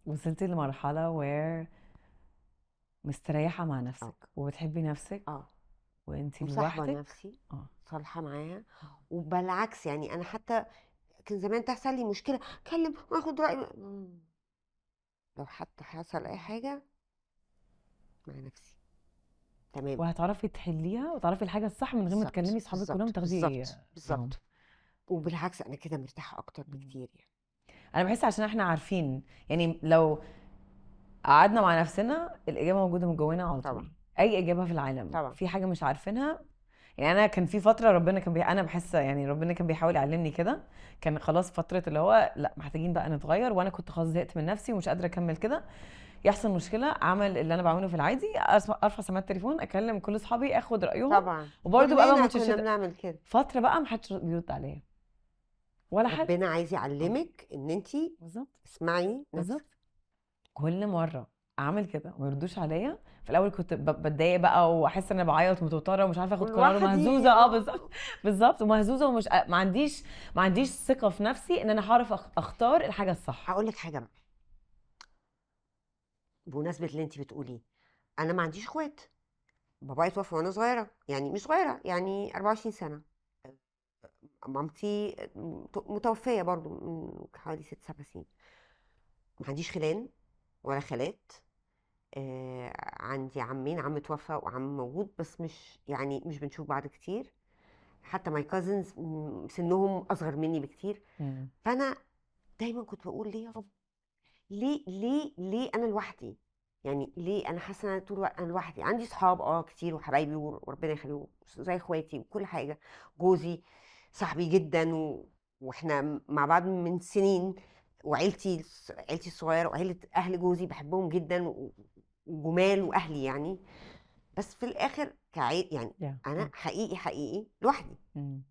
وصلتي لمرحلة where مستريحة مع اه نفسك وبتحبي نفسك اه وانتي مصاحبة لوحدك. نفسي، اه. صالحة معاها. وبالعكس يعني أنا حتى كان زمان تحصل لي مشكلة أكلم وآخد رأي لو حتى حصل أي حاجة مع نفسي تمام. وهتعرفي تحليها وتعرفي الحاجة الصح من غير ما بالظبط تكلمي صحابك كلهم بالظبط تاخدي بالظبط معاهم. بالظبط. وبالعكس أنا كده مرتاحة أكتر بكتير يعني. انا بحس عشان احنا عارفين، يعني لو قعدنا مع نفسنا الإجابة موجودة من جوانا على طبعا طول. أي إجابة في العالم طبعا. في حاجة مش عارفينها. يعني أنا كان في فترة ربنا كان أنا بحس يعني ربنا كان بيحاول يعلمني كده. كان خلاص فترة اللي هو لا محتاجين بقى نتغير، وأنا كنت خلاص زهقت من نفسي ومش قادرة أكمل كده. يحصل مشكلة أعمل اللي أنا بعمله في العادي، أرفع سماعة التليفون أكلم كل أصحابي أخد رأيهم. طبعا وبرضه بقى كلنا كنا متشتتة. بنعمل كده. فترة بقى محدش بيرد عليا ولا حد. ربنا عايز اه يعلمك ان انتي بالظبط. اسمعي بالظبط. نفسك. كل مره اعمل كده وما يردوش عليا. في الاول كنت بتضايق بقى واحس ان انا بعيط ومتوتره ومش عارفه اخد قرار ولوحدي ومهزوزه. اه بالظبط. بالظبط ومهزوزه ومش ما عنديش ثقه في نفسي ان انا هعرف اختار الحاجه الصح. هقول لك حاجه بقى بمناسبه اللي انتي بتقوليه. انا ما عنديش اخوات. بابايا توفى وانا صغيره، يعني مش صغيره، يعني 24 سنه. مامتي متوفيه برضو من حوالي 6 7 سنين. ما عنديش خلان ولا خالات. عندي عمين، عم توفى وعم موجود بس مش يعني مش بنشوف بعض كتير. حتى ماي كازنز سنهم اصغر مني بكتير. مم. فانا دايما كنت بقول ليه يا رب، ليه انا لوحدي؟ يعني ليه انا حاسه ان انا طول الوقت انا لوحدي؟ عندي صحاب كتير وحبايبي وربنا يخليهم زي اخواتي وكل حاجه. جوزي صاحبي جدا واحنا مع بعض من سنين. عيلتي الصغيره وعيله اهل جوزي بحبهم جدا وجمال واهلي يعني. بس في الاخر يعني انا صح. حقيقي لوحدي. مم.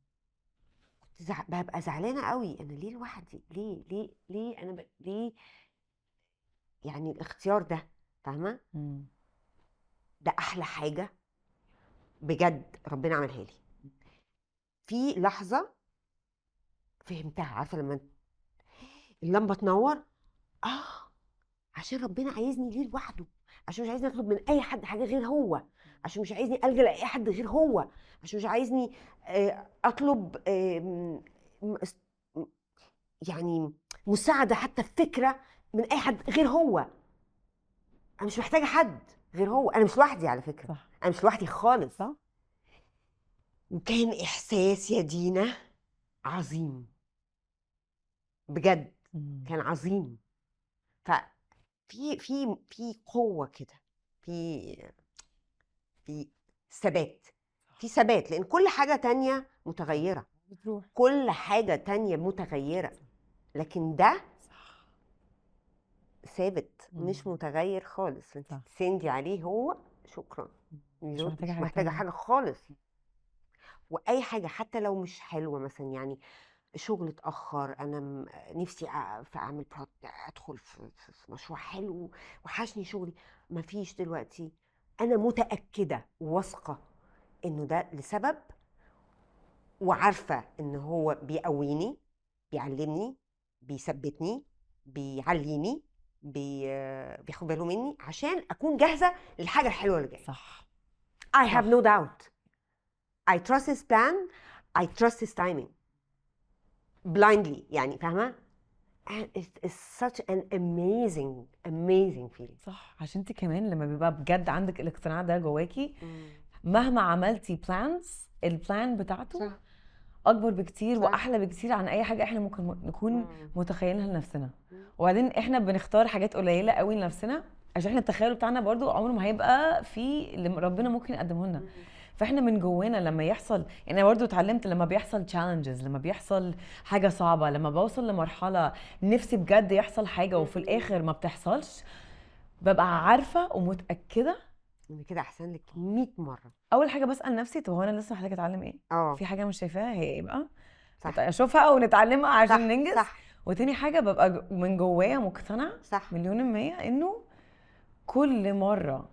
ببقى زعلانه قوي، انا ليه لوحدي؟ ليه انا ليه؟ يعني الاختيار ده، فاهمه؟ مم. ده احلى حاجه بجد ربنا عملها لي. في لحظه فهمتها، عارفه لما اللمبه تنور؟ اه عشان ربنا عايزني ليه لوحده، عشان مش عايزني اطلب من اي حد حاجه غير هو، عشان مش عايزني الجا لاي حد غير هو، عشان مش عايزني اطلب يعني مساعده حتى في فكره من اي حد غير هو. انا مش محتاجه حد غير هو. انا مش لوحدي على فكره، صح. انا مش لوحدي خالص. صح. وكان احساس يا دينا عظيم بجد، مم. كان عظيم. في قوه كده، في في ثبات، في ثبات لان كل حاجه تانية متغيره. بتروح. كل حاجه تانية متغيره، لكن ده صح. ثابت مم. مش متغير خالص. انت صح. تسندي عليه هو، شكرا. مش محتاجه مش حاجه محتاجه تانية. حاجه خالص. واي حاجه حتى لو مش حلوه مثلا، يعني شغل اتاخر، انا نفسي في اعمل ادخل في مشروع حلو، وحشني شغلي، مفيش دلوقتي. انا متاكده وواثقه انه ده لسبب، وعارفه ان هو بيقويني، بيعلمني، بيثبتني، بيعليني، بياخد باله مني عشان اكون جاهزه للحاجه الحلوه اللي جايه. صح. I have صح. no doubt. I trust his plan. I trust his timing. blindly يعني، فاهمه؟ and it's such an amazing feeling. صح عشان انت كمان لما بيبقى بجد عندك الاقتناع ده جواكي، مم. مهما عملتي بلانز البلان بتاعته صح اكبر بكتير صح. واحلى بكتير عن اي حاجه احنا ممكن نكون مم. متخيلينها لنفسنا. مم. وبعدين احنا بنختار حاجات قليله قوي لنفسنا عشان احنا التخيل بتاعنا برضو عمره ما هيبقى في اللي ربنا ممكن يقدمه لنا. مم. فاحنا من جوانا لما يحصل، يعني انا برضو اتعلمت لما بيحصل تشالنجز، لما بيحصل حاجه صعبه، لما بوصل لمرحله نفسي بجد يحصل حاجه وفي الاخر ما بتحصلش، ببقى عارفه ومتاكده. ان كده احسن لك 100 مره. اول حاجه بسال نفسي طب هو انا لسه محتاجه اتعلم ايه؟ اه في حاجه مش شايفاها هي ايه بقى؟ صح اشوفها ونتعلمها عشان صح ننجز. صح وتاني حاجه ببقى من جوايا مقتنعه صح مليون المية انه كل مره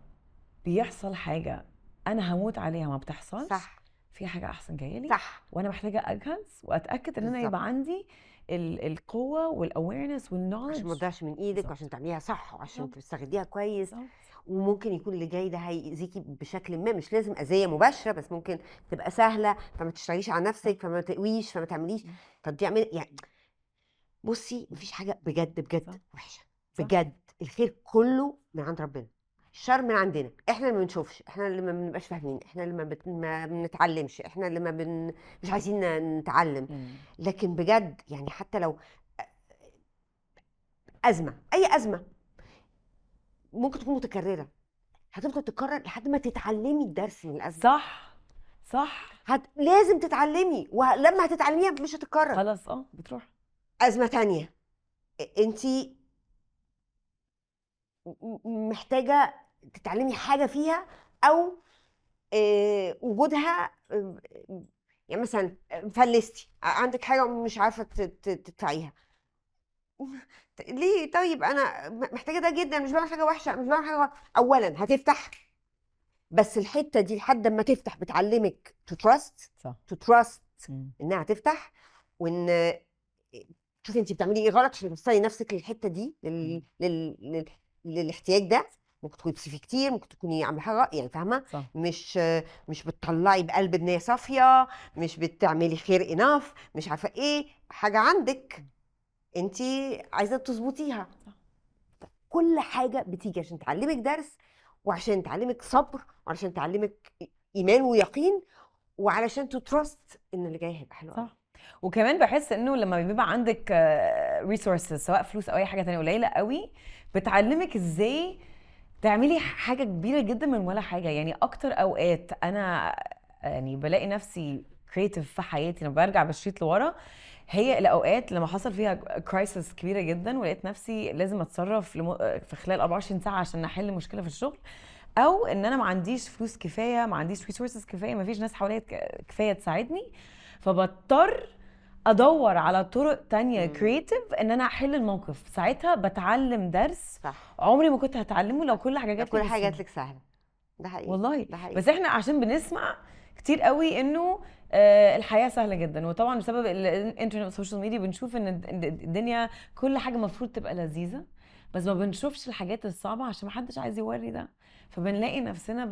بيحصل حاجه انا هموت عليها ما بتحصلش، صح في حاجه احسن جايه لي. صح. وانا محتاجه اجهز واتاكد ان انا يبقى بالظبط عندي القوه والاويرنس عشان ما والنولج. تضيعش من ايدك، بالظبط. وعشان تعمليها صح، وعشان بالظبط. تستغليها كويس. بالظبط. وممكن يكون اللي جاي ده هيأذيكي بشكل ما، مش لازم أذية مباشرة، بس ممكن تبقى سهلة، فما تشتغليش على نفسك، فما تقويش، فما تعمليش تضييع من يعني. بصي مفيش حاجة بجد بجد صح. وحشة، صح. بجد الخير كله من عند ربنا، الشر من عندنا، احنا اللي ما بنشوفش، احنا اللي ما بنبقاش فاهمين، احنا اللي ما بنتعلمش، احنا اللي مش عايزين نتعلم. لكن بجد يعني حتى لو أزمة، أي أزمة ممكن تكون متكررة، هتفضل تتكرر لحد ما تتعلمي الدرس من الأزمة. صح. صح. لازم تتعلمي، ولما هتتعلميها مش هتتكرر. خلاص بتروح. أزمة تانية انتي محتاجة تتعلمي حاجة فيها، أو وجودها، يعني مثلا فلستي عندك حاجة مش عارفة تدفعيها. ليه؟ طيب أنا محتاجة ده جدا، مش بعمل حاجة وحشة، مش بعمل حاجة غلط. أولا هتفتح، بس الحتة دي لحد ما تفتح بتعلمك to trust، صح. to trust إنها تفتح، وإن شوفي انت بتعملي ايه غلط عشان توصلي نفسك للحته دي، للاحتياج ده. ممكن تكوني بتصرفي كتير، ممكن تكوني عامله حاجه يعني، فاهمه؟ صح. مش بتطلعي بقلب بنيه صافيه، مش بتعملي خير اناف، مش عارفه ايه حاجه عندك انت عايزه تظبطيها. كل حاجه بتيجي عشان تعلمك درس، وعشان تعلمك صبر، وعشان تعلمك ايمان ويقين، وعلشان تترست ان اللي جاي هيبقى حلو. صح. وكمان بحس انه لما بيبقى عندك ريسورسز سواء فلوس او اي حاجه تانية قليله قوي، بتعلمك ازاي تعملي حاجه كبيره جدا من ولا حاجه. يعني اكتر اوقات انا يعني بلاقي نفسي كرييتيف في حياتي لما برجع بالشريط لورا، هي الاوقات لما حصل فيها كرايسيس كبيره جدا ولقيت نفسي لازم اتصرف في خلال 24 ساعه عشان احل مشكله في الشغل، او ان انا ما عنديش فلوس كفايه، ما عنديش ريسورسز كفايه، ما فيش ناس حواليا كفايه تساعدني، فبضطر ادور على طرق تانية كرييتيف ان انا احل الموقف. ساعتها بتعلم درس صح. عمري ما كنت هتعلمه لو كل حاجه جات لي كل حاجه بالسهل. جات لك سهله، ده حقيقي والله. ده حقيقي. بس احنا عشان بنسمع كتير قوي انه الحياه سهله جدا، وطبعا بسبب الانترنت والسوشيال ميديا بنشوف ان الدنيا كل حاجه المفروض تبقى لذيذه، بس ما بنشوفش الحاجات الصعبه عشان ما حدش عايز يوري ده. فبنلاقي نفسنا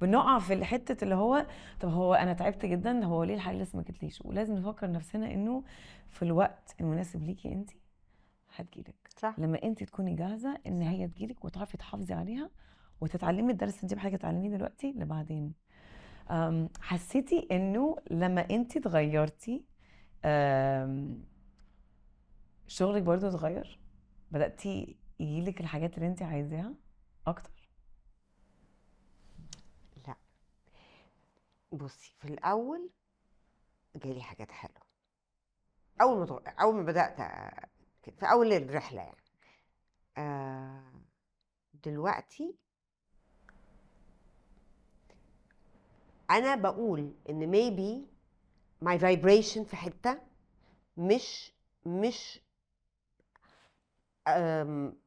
بنقع في الحته اللي هو طب هو انا تعبت جدا، هو ليه الحاجه لسه ما جتليش؟ ولازم نفكر نفسنا انه في الوقت المناسب ليكي انت هتجيلك. صح. لما انت تكوني جاهزه ان هي تجيلك وتعرفي تحافظي عليها وتتعلمي الدرس اللي انت محتاجه تتعلميه دلوقتي لبعدين. حسيتي انه لما انت اتغيرتي شغلك برضو اتغير؟ بدأتي يجيلك الحاجات اللي انت عايزاها اكتر؟ لا بصي، في الاول جالي حاجات حلوه، اول ما بدات في اول الرحله يعني. دلوقتي انا بقول ان maybe my vibration في حته مش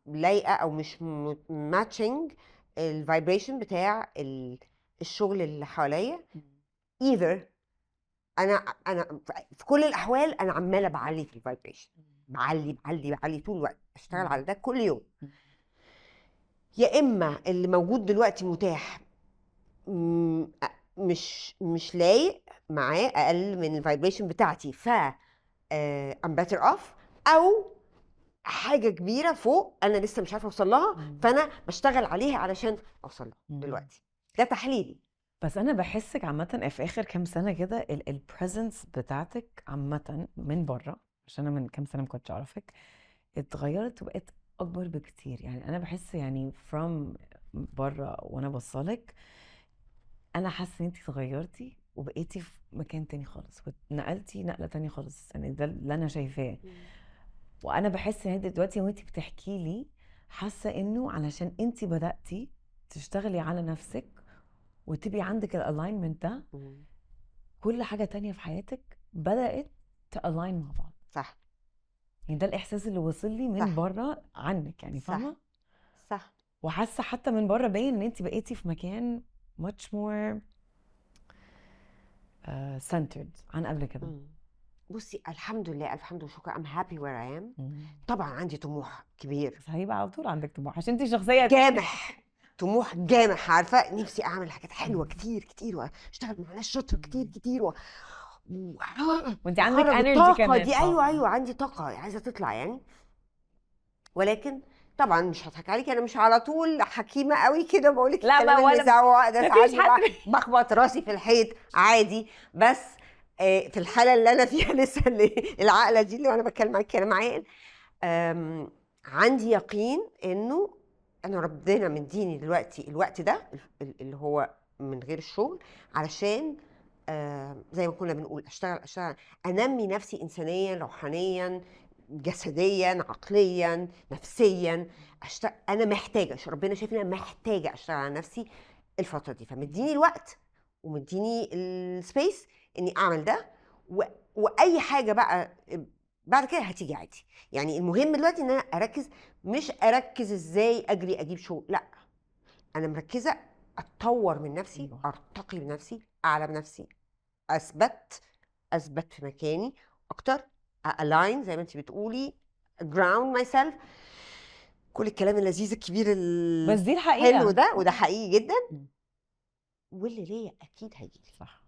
لايقه، او مش matching الفايبريشن بتاع الشغل اللي حواليا. either انا في كل الاحوال انا عماله بعلي في الفايبريشن، بعلي طول الوقت، اشتغل على ده كل يوم. يا اما اللي موجود دلوقتي متاح مش لايق معاه، اقل من الفايبريشن بتاعتي، ف I'm better off، او حاجه كبيره فوق انا لسه مش عارفه اوصل لها، فانا بشتغل عليها علشان اوصل لها دلوقتي. ده تحليلي. بس انا بحسك عامه في اخر كام سنه كده البريزنس بتاعتك عامه من بره، عشان انا من كام سنه ما كنتش اعرفك، اتغيرت وبقت اكبر بكتير. يعني انا بحس يعني from بره وانا بصلك، انا حاسه ان انت اتغيرتي وبقيتي في مكان تاني خالص، ونقلتي نقله تانية خالص. يعني ده اللي انا شايفاه. وانا بحس ان انت دلوقتي وانت بتحكي لي حاسه انه علشان انت بداتي تشتغلي على نفسك وتبقي عندك الالاينمنت ده، كل حاجه تانية في حياتك بدات تالاين مع بعض. صح. يعني ده الاحساس اللي وصل لي من بره عنك، يعني فاهمه؟ صح. وحاسه حتى من بره باين ان انت بقيتي في مكان much more centered عن قبل كده. بصي الحمد لله، الف حمد وشكر، I'm happy where I am. مم. طبعا عندي طموح كبير بس هيبقى على طول عندك طموح عشان انت شخصيه جامح، طموح جامح، عارفه نفسي اعمل حاجات حلوه كتير كتير، واشتغل مع ناس شاطره كتير كتير وانت عندك وأخرج انرجي الطاقه كمان. دي. ايوه ايوه عندي طاقه عايزه تطلع يعني. ولكن طبعا مش هضحك عليكي، انا مش على طول حكيمه قوي كده بقول لك لا، ما الكلام اللي ولا يزعق ده، ساعات مفيش حد بخبط راسي في الحيط عادي. بس في الحاله اللي انا فيها لسه العقله دي اللي وانا بتكلم معاكي كلام عاقل، عندي يقين انه انا ربنا مديني دلوقتي الوقت ده اللي هو من غير الشغل، علشان زي ما كنا بنقول اشتغل انمي نفسي انسانيا روحانيا جسديا عقليا نفسيا. انا محتاجه، ربنا شايف ان انا محتاجه اشتغل على نفسي الفتره دي، فمديني الوقت ومديني السبيس اني اعمل ده. واي حاجه بقى بعد كده هتيجي عادي. يعني المهم دلوقتي ان انا اركز، مش اركز ازاي اجري اجيب شغل، لا انا مركزه اتطور من نفسي، أيوة. ارتقي بنفسي، اعلى بنفسي، اثبت في مكاني اكتر، align زي ما انت بتقولي، ground myself، كل الكلام اللذيذ الكبير بس دي الحلو الحقيقه. ده، وده حقيقي جدا. مم. واللي ليا اكيد هيجيلي. صح.